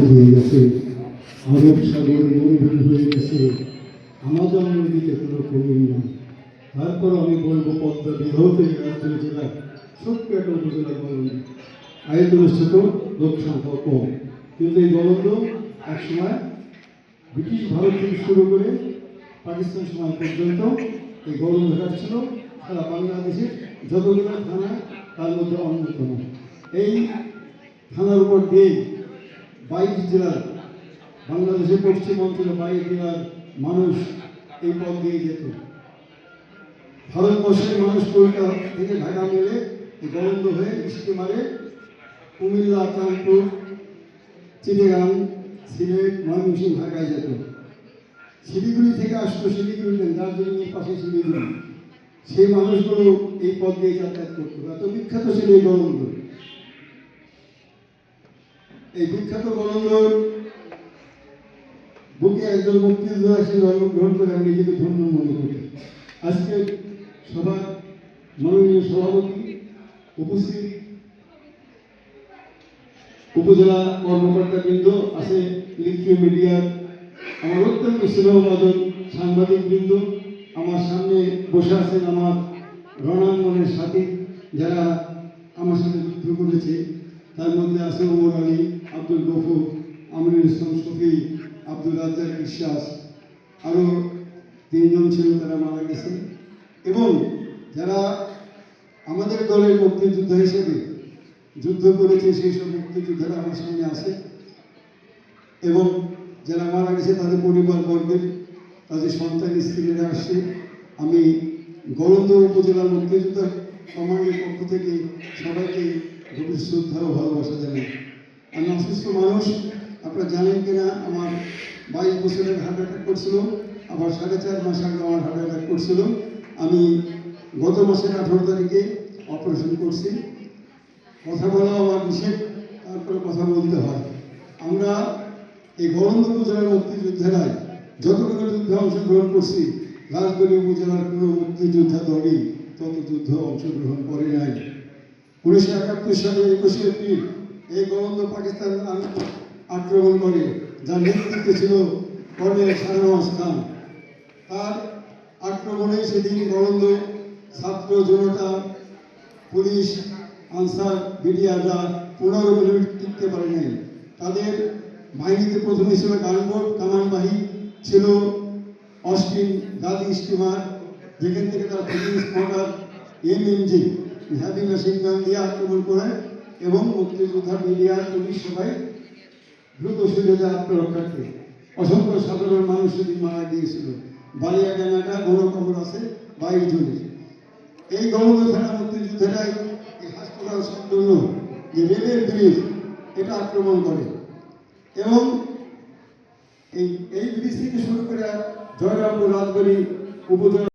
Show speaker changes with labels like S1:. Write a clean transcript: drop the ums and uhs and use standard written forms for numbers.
S1: হয়ে গেছে, আরব সাগর মরুভূমি হয়ে গেছে, আমাজন নদীতে কোনো কুমির নাই। তারপর আমি বলবো পদ্মা বৃহৎ এই রাজধানী জেলার ছোট্ট একটা উপজেলা গলন্দ, আয়তন ছোট, লোক সংখ্যা কম, কিন্তু এই গলন্দ একসময় ব্রিটিশ ভারত থেকে শুরু করে পাকিস্তান সময় পর্যন্ত এই গলন্দঘাট ছিল সারা বাংলাদেশের যতগুলো থানা তার মধ্যে অন্যতম। এই থানার উপর দিয়ে 22 জেলার, বাংলাদেশের পশ্চিম অঞ্চলে 22 জেলার মানুষ এই পথ দিয়ে যেত। ভারতবর্ষের মানুষ কলকাতা থেকে ঢাকা মেলে গলন্দ হয়ে স্টিমারে কুমিল্লা, কানপুর, চিটাগাং, সিলেট, ময়মনসিংহ, ঢাকায় যেত। শিলিগুড়ি থেকে আসতো, শিলিগুড়ি দার্জিলিংয়ের পাশে শিলিগুড়ি, সেই মানুষগুলো এই পথ দিয়ে যাতায়াত করতো। এত বিখ্যাত ছিল এই গলন্দ। এই বিখ্যাত গলন্দর বুকে একজন মুক্তিযোদ্ধা এসে জন্মগ্রহণ করে আমি নিজেকে ধন্য মনে করি। আজকে সভার মাননীয় সভাপতি, উপস্থিত উপজেলা কর্মকর্তাবৃন্দ, আছে ইলেকট্রিক মিডিয়ার আমার অত্যন্ত স্নেহভাজন সাংবাদিকবৃন্দ, আমার সামনে বসে আছেন আমার রণাঙ্গনের সাথী যারা আমার সাথে যুদ্ধ করেছে, তার মধ্যে আছে ওমর আলী, আব্দুল গফুর, আমিনুল ইসলাম শফি, আব্দুল রাজ্জাক বিশ্বাস, আরও 3 জন ছিল, তারা মারা গেছে। এবং যারা আমাদের দলের মুক্তিযোদ্ধা হিসেবে যুদ্ধ করেছে সেই সব মুক্তিযোদ্ধারা আমার সামনে আছে, এবং যারা মারা গেছে তাদের পরিবারবর্গের, তাদের সন্তান স্ত্রীরা আসছে। আমি গলন্দ উপজেলার মুক্তিযোদ্ধা কমান্ডের পক্ষ থেকে সবাইকে গভীর শ্রদ্ধা ও ভালোবাসা জানাই। আমি অসুস্থ মানুষ, আপনারা জানেন কিনা, আমার 22 বছরের হার্ট অ্যাটাক করছিল, আবার 4.5 মাস আগে আমার হার্ট অ্যাটাক করছিল। আমি গত মাসের 18 তারিখে অপারেশন করছি। কথা বলা আমার নিষেধ, তারপরে কথা বলতে হয়। আমরা এই গলন্দ উপজেলার মুক্তিযোদ্ধারাই যতগুলো যুদ্ধে অংশগ্রহণ করছি, রাজবাড়ী উপজেলার কোনো মুক্তিযোদ্ধা দলই তত যুদ্ধে অংশগ্রহণ করে নাই। 1971 সালে 21শে এপ্রিল এই গলন্দ পাকিস্তান আক্রমণ করে, যার নেতৃত্বে ছিল কর্নেল শাহনওয়াজ খান। তার আক্রমণে সেদিন গলন্দ ছাত্র জনতা, পুলিশ, আনসার, বিডিআররা 15 মিনিট টিকতে পারে নাই। তাদের বাহিনীতে প্রথমে ছিল গানবোট, কামানবাহী ছিল অস্টিন গাদি স্টিমার, যেখান থেকে তারা spotter, MMG heavy machine gun দিয়ে আক্রমণ করে, এবং মুক্তিযোদ্ধা, মিডিয়ার, পুলিশ সবাই দ্রুত সরে যায় আত্মরক্ষার্থে। অসংখ্য সাধারণ মানুষ সেদিন মারা গিয়েছিল। বালিয়াডাঙ্গাটা গণকবর আছে 22 জনের। এই গলন্দ থানা মুক্তিযোদ্ধারাই এই হাসপাতাল সংলগ্ন যে রেলের ব্রিজ, এটা আক্রমণ করে, এবং এই ব্রিজ থেকে শুরু করে জয়রামপুর, রাজবাড়ী উপজেলা